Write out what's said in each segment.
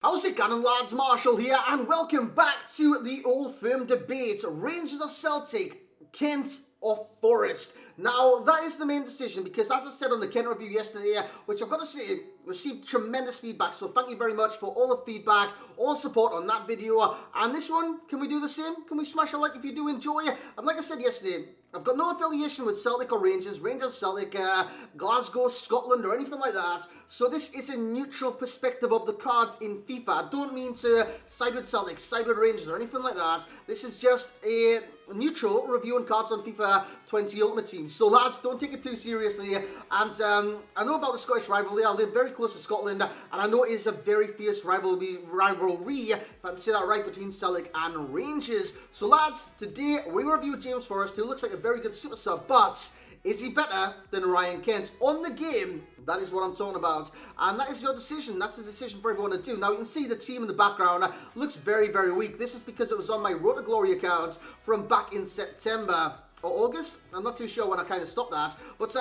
How's it going, lads? Marshall here, and welcome back to the Old Firm debate. Rangers or Celtic, Kent or Forrest. Now, that is the main decision because, as I said on the Kent review yesterday, which I've got to say, received tremendous feedback. So thank you very much for all the feedback, all support on that video. And this one, can we do the same? Can we smash a like if you do enjoy it? And like I said yesterday, I've got no affiliation with Celtic or Rangers, Celtic, Glasgow, Scotland, or anything like that. So this is a neutral perspective of the cards in FIFA. I don't mean to side with Celtic, side with Rangers, or anything like that. This is just a neutral review on cards on FIFA 20 Ultimate Team. So lads, don't take it too seriously. And I know about the Scottish rivalry. I live very close to Scotland, and I know it is a very fierce rivalry, if I can say that right, between Celtic and Rangers. So lads, today we review James Forrest, who looks like a very good super sub, but is he better than Ryan Kent on the game? That is what I'm talking about. And that is your decision. That's the decision for everyone to do. Now, you can see the team in the background looks very, very weak. This is because it was on my Road to Glory account from back in September or August. I'm not too sure when I kind of stopped that. But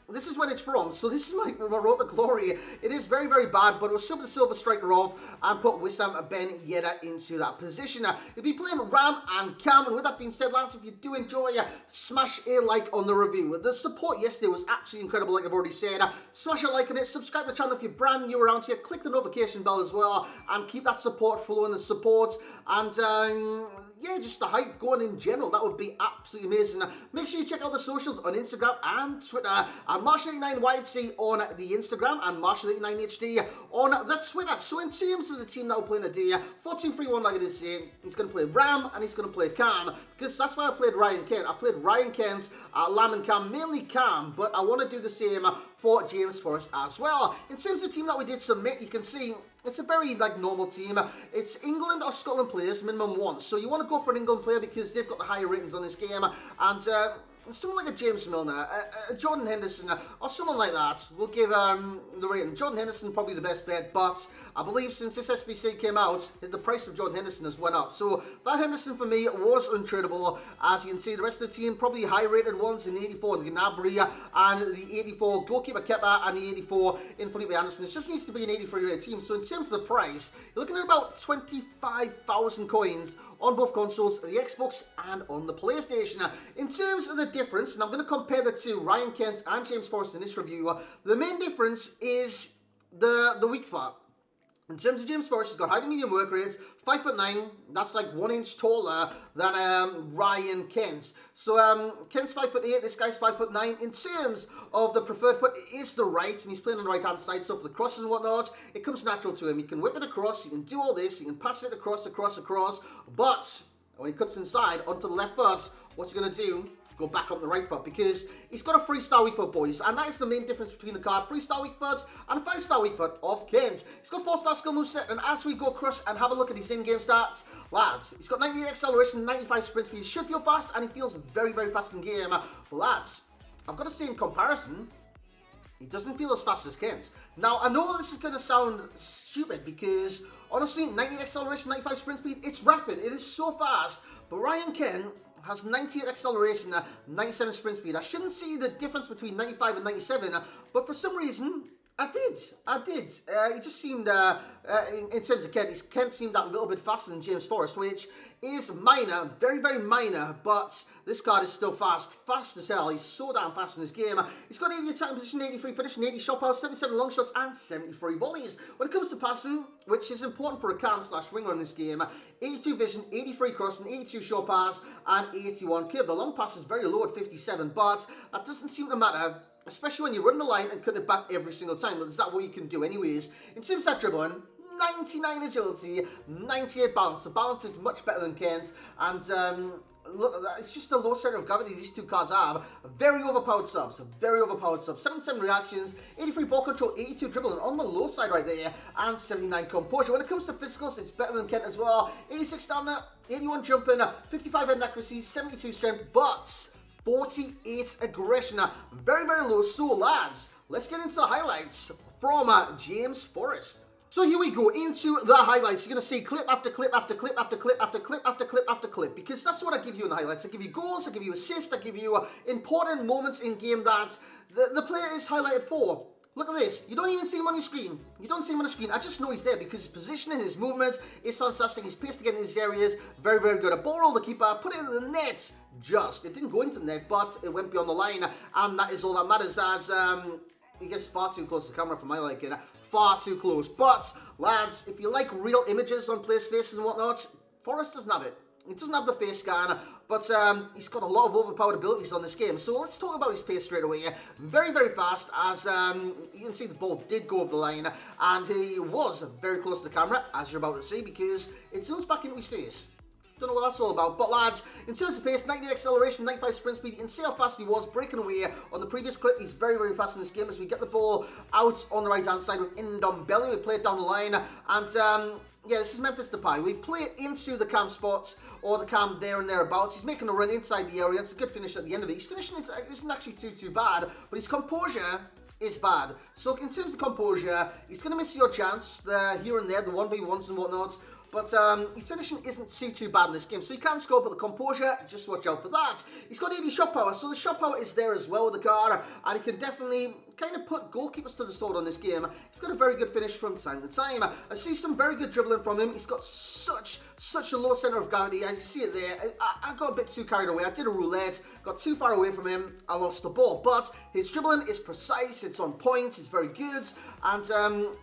this is when it's from. So this is my Road to Glory. It is very, very bad, but we'll sub the Silver Striker off and put Wissam Ben Yedder into that position. You'll be playing Ram and Cam. And with that being said, lads, if you do enjoy, smash a like on the review. The support yesterday was absolutely incredible, like I've already said. Smash a like on it. Subscribe to the channel if you're brand new around here. Click the notification bell as well. And keep that support flowing, the support. And yeah, just the hype going in general. That would be absolutely amazing. Make sure you check out the socials on Instagram and Twitter. And Marshall89YC on the Instagram and Marshall89HD on the Twitter. So in terms of the team that we're playing today, 4-2-3-1, like I did say, he's going to play Ram and he's going to play Cam, because that's why I played Ryan Kent. I played Ryan Kent, Lam and Cam, mainly Cam, but I want to do the same for James Forrest as well. In terms of the team that we did submit, you can see it's a very normal team. It's England or Scotland players, minimum once. So you want to go for an England player because they've got the higher ratings on this game. And someone like a James Milner, a Jordan Henderson, or someone like that will give the rating. Jordan Henderson probably the best bet, but I believe since this SBC came out, the price of Jordan Henderson has went up. So that Henderson for me was untradeable. As you can see, the rest of the team probably high rated ones in the 84, the Gnabry, and the 84 goalkeeper Kepa, and the 84 in Felipe Anderson. It just needs to be an 83 rated team. So in terms of the price, you're looking at about 25,000 coins on both consoles, the Xbox and on the PlayStation. In terms of the difference, and I'm going to compare the two, Ryan Kent and James Forrest in this review, the main difference is the weak foot. In terms of James Forrest, he's got high to medium work rates, 5'9", that's like 1 inch taller than Ryan Kent. So Kent's 5'8", this guy's 5'9". In terms of the preferred foot, it is the right, and he's playing on the right hand side, so for the crosses and whatnot, it comes natural to him. He can whip it across, you can do all this, you can pass it across, but when he cuts inside onto the left foot, what's he going to do? Go back on the right foot, because he's got a 3-star weak foot, boys, and that is the main difference between the card 3-star weak foot and a 5-star weak foot of Kent. He's got 4-star skill moveset, and as we go across and have a look at his in-game stats, lads, he's got 98 acceleration, 95 sprint speed. He should feel fast, and he feels very, very fast in game. But lads, I've got to say in comparison, he doesn't feel as fast as Kent. Now, I know this is going to sound stupid because, honestly, 98 acceleration, 95 sprint speed, it's rapid. It is so fast. But Ryan Kent has 98 acceleration, 97 sprint speed. I shouldn't see the difference between 95 and 97, but for some reason, I did. He just seemed, in terms of Kent seemed that little bit faster than James Forrest, which is minor, very, very minor, but this card is still fast as hell. He's so damn fast in this game. He's got 80 attacking position, 83 finishing, 80 shot power, 77 long shots, and 73 volleys. When it comes to passing, which is important for a cam/winger in this game, 82 vision, 83 crossing, 82 short pass, and 81 curve. The long pass is very low at 57, but that doesn't seem to matter, especially when you're running the line and cutting it back every single time. But is that what you can do anyways? In terms of that dribbling, 99 agility, 98 balance. The balance is much better than Kent, and look, it's just a low center of gravity these two cards have. Very overpowered subs, 77 reactions, 83 ball control, 82 dribbling on the low side right there, and 79 composure. When it comes to physicals, it's better than Kent as well. 86 stamina, 81 jumping, 55 head accuracy, 72 strength, but 48 aggression. Very, very low. So lads, let's get into the highlights from James Forrest. So here we go into the highlights. You're going to see clip after clip after clip after clip after clip after clip after clip, because that's what I give you in the highlights. I give you goals, I give you assists, I give you important moments in game that the player is highlighted for. Look at this. You don't even see him on your screen. You don't see him on the screen. I just know he's there because his positioning, his movements is fantastic. He's paced to get in his areas. Very, very good. A ball roll the keeper. Put it into the net. Just. It didn't go into the net, but it went beyond the line. And that is all that matters as he gets far too close to the camera for my liking. Far too close. But, lads, if you like real images on players' faces and whatnot, Forrest doesn't have it. He doesn't have the face scan, but he's got a lot of overpowered abilities on this game. So let's talk about his pace straight away. Very, very fast, as you can see the ball did go over the line, and he was very close to the camera, as you're about to see, because it zooms back into his face. Don't know what that's all about, but lads, in terms of pace, 90 acceleration, 95 sprint speed, you can see how fast he was breaking away on the previous clip. He's very, very fast in this game as we get the ball out on the right-hand side with Ndombele. We play it down the line, and yeah, this is Memphis Depay. We play it into the cam spots, or the cam there and thereabouts. He's making a run inside the area. It's a good finish at the end of it. His finishing isn't actually too bad, but his composure is bad. So in terms of composure, he's going to miss your chance here and there, the 1v1s and whatnot. But his finishing isn't too bad in this game. So he can score, but the composure, just watch out for that. He's got 80 shot power, so the shot power is there as well with the car. And he can definitely kind of put goalkeepers to the sword on this game. He's got a very good finish from time to time. I see some very good dribbling from him. He's got such a low center of gravity. As you see it there, I got a bit too carried away. I did a roulette, got too far away from him. I lost the ball. But his dribbling is precise. It's on point. It's very good. And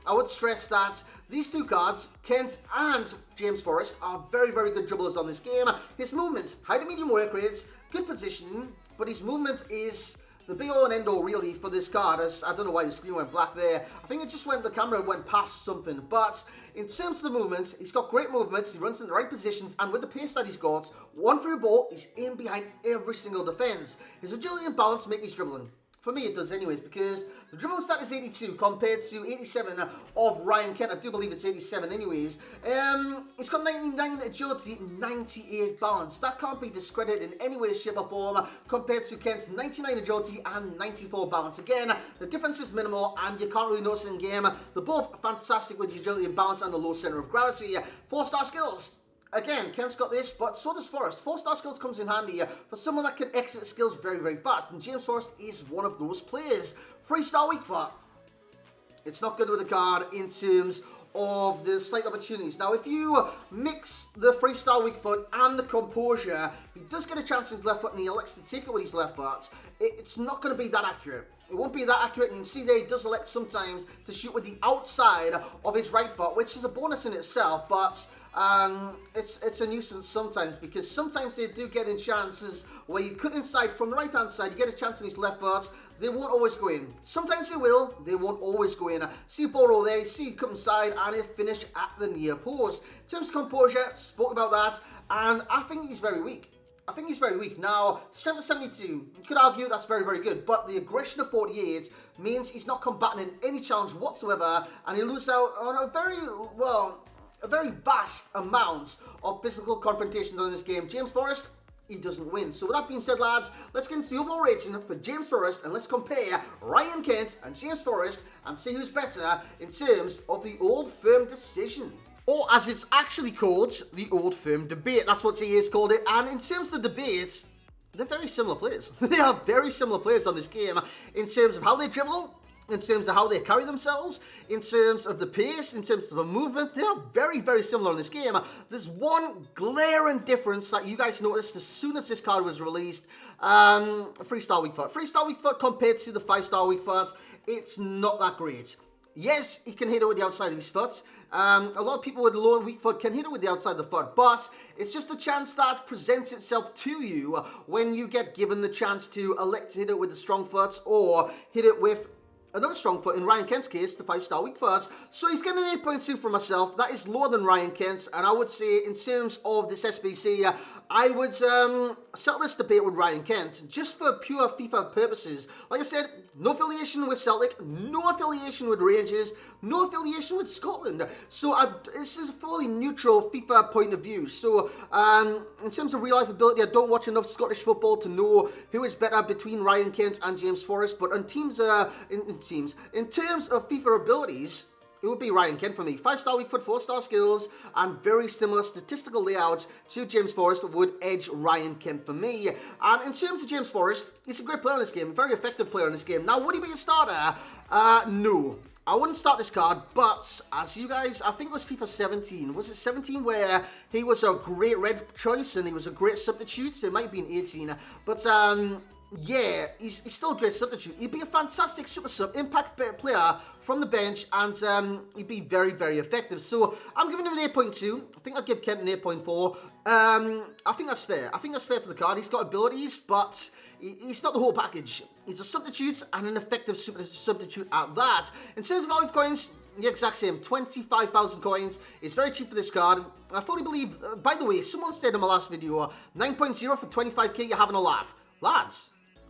I would stress that these two cards, Kent and James Forrest, are very, very good dribblers on this game. His movement, high to medium work rates, good positioning, but his movement is the be all and end all really for this card. As I don't know why the screen went black there. I think it just went, the camera went past something. But in terms of the movement, he's got great movement. He runs in the right positions, and with the pace that he's got, one through ball, he's in behind every single defense. His agility and balance make his dribbling. For me, it does anyways, because the dribbling stat is 82 compared to 87 of Ryan Kent. I do believe it's 87 anyways. He's got 99 agility, 98 balance. That can't be discredited in any way, shape or form compared to Kent's 99 agility and 94 balance. Again, the difference is minimal and you can't really notice it in game. They're both fantastic with the agility and balance and the low center of gravity. 4-star skills. Again, Kent's got this, but so does Forrest. 4-star skills comes in handy for someone that can exit skills very, very fast. And James Forrest is one of those players. 3-star weak foot. It's not good with the card in terms of the slight opportunities. Now, if you mix the 3-star weak foot and the composure, he does get a chance in his left foot and he elects to take it with his left foot. It's not going to be that accurate. It won't be that accurate, and you can see there he does elect sometimes to shoot with the outside of his right foot, which is a bonus in itself, but it's a nuisance sometimes, because sometimes they do get in chances where you cut inside from the right hand side, you get a chance on his left foot, they won't always go in. Sometimes they will, they won't always go in. See a ball roll there, see it come inside, and it finish at the near post. In terms of composure, spoke about that, and I think he's very weak. I think he's very weak. Now, strength of 72, you could argue that's very, very good, but the aggression of 48 means he's not combating in any challenge whatsoever, and he loses out on a very vast amount of physical confrontations in this game. James Forrest, he doesn't win. So with that being said, lads, let's get into the overall rating for James Forrest, and let's compare Ryan Kent and James Forrest and see who's better in terms of the Old Firm decision. Or as it's actually called, the Old Firm debate. That's what TA's called it. And in terms of the debate, they're very similar players. They are very similar players on this game in terms of how they dribble, in terms of how they carry themselves, in terms of the pace, in terms of the movement. They are very, very similar in this game. There's one glaring difference that you guys noticed as soon as this card was released. 3-star weak foot. 3-star weak foot compared to the 5-star weak foot, it's not that great. Yes, he can hit it with the outside of his foot. A lot of people with a low weak foot can hit it with the outside of the foot, but it's just a chance that presents itself to you when you get given the chance to elect to hit it with the strong foot or hit it with another strong foot, in Ryan Kent's case, the 5-star weak foot. So he's getting an 8.2 for myself. That is lower than Ryan Kent's, and I would say in terms of this SBC, I would settle this debate with Ryan Kent, just for pure FIFA purposes. Like I said, no affiliation with Celtic, no affiliation with Rangers, no affiliation with Scotland. So this is a fully neutral FIFA point of view. So in terms of real life ability, I don't watch enough Scottish football to know who is better between Ryan Kent and James Forrest. But on in terms of FIFA abilities, it would be Ryan Kent for me. 5-star weak foot, 4-star skills, and very similar statistical layouts to James Forrest would edge Ryan Kent for me. And in terms of James Forrest, he's a great player in this game, a very effective player in this game. Now, would he be a starter? No. I wouldn't start this card, but as you guys, I think it was FIFA 17. Was it 17 where he was a great red choice and he was a great substitute? It might have been 18. But, yeah, he's still a great substitute. He'd be a fantastic super sub, impact player from the bench, and he'd be very, very effective. So I'm giving him an 8.2. I think I'll give Kent an 8.4. I think that's fair. I think that's fair for the card. He's got abilities, but he's not the whole package. He's a substitute and an effective substitute at that. In terms of value of coins, the exact same, 25,000 coins. It's very cheap for this card. I fully believe, by the way, someone said in my last video, 9.0 for 25k, you're having a laugh. Lads,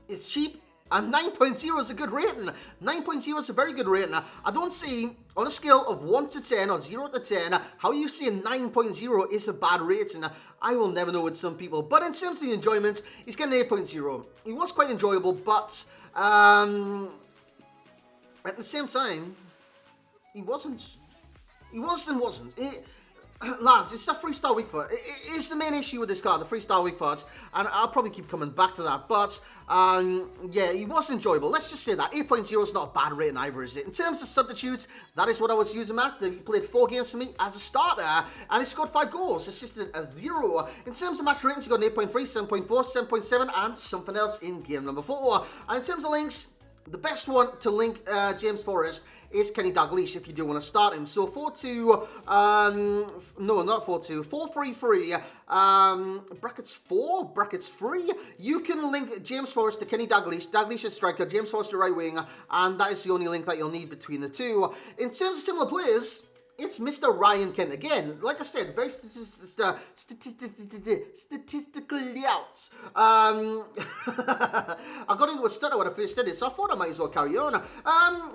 it's cheap, and 9.0 is a good rating. 9.0 is a very good rating. I don't see, on a scale of 1 to 10 or 0 to 10, how you say 9.0 is a bad rating. I will never know with some people. But in terms of the enjoyment, he's getting an 8.0. He was quite enjoyable, but at the same time, he wasn't. He was and wasn't. Lads, it's a 3-star weak foot. It's the main issue with this card, the 3-star weak foot, and I'll probably keep coming back to that, but, yeah, he was enjoyable. Let's just say that. 8.0 is not a bad rating either, is it? In terms of substitutes, that is what I was using him at. He played 4 games for me as a starter, and he scored 5 goals, assisted a 0. In terms of match ratings, he got an 8.3, 7.4, 7.7, and something else in game number 4. And in terms of links, the best one to link James Forrest is Kenny Dalglish if you do want to start him. So 4-2, no, not 4-2, 4-3-3, brackets 4, brackets 3. You can link James Forrest to Kenny Dalglish. Dalglish is striker, James Forrest to right wing, and that is the only link that you'll need between the two. In terms of similar players, it's Mr. Ryan Kent. Again, like I said, very statistical layouts. I got into a stutter when I first did it, so I thought I might as well carry on.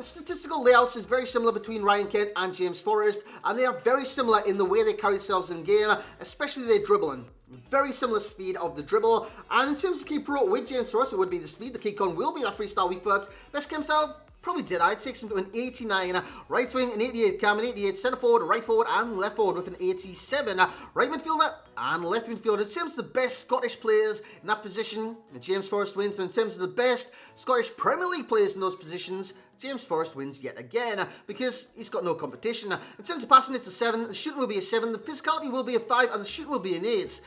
Statistical layouts is very similar between Ryan Kent and James Forrest, and they are very similar in the way they carry themselves in game, especially their dribbling. Very similar speed of the dribble. And in terms of key pro with James Forrest, it would be the speed. The key con will be that 3-star weak foot. Best chem style, probably did. I'd take him to an 89, right wing an 88, cam an 88, centre forward, right forward and left forward with an 87, right midfielder and left midfielder. In terms of the best Scottish players in that position, James Forrest wins. And in terms of the best Scottish Premier League players in those positions, James Forrest wins yet again because he's got no competition. In terms of passing, it's a 7, the shooting will be a 7, the physicality will be a 5, and the shooting will be an 8.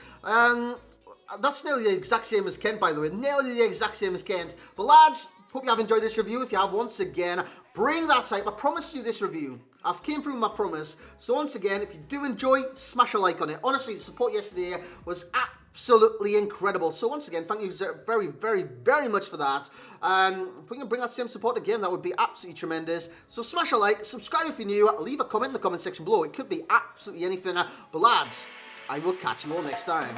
That's nearly the exact same as Kent, by the way. Nearly the exact same as Kent. But lads, hope you have enjoyed this review. If you have, once again, bring that hype. I promised you this review. I've came through my promise. So once again, if you do enjoy, smash a like on it. Honestly, the support yesterday was absolutely incredible. So once again, thank you very, very, very much for that. If we can bring that same support again, that would be absolutely tremendous. So smash a like, subscribe if you're new, leave a comment in the comment section below. It could be absolutely anything. But lads, I will catch you all next time.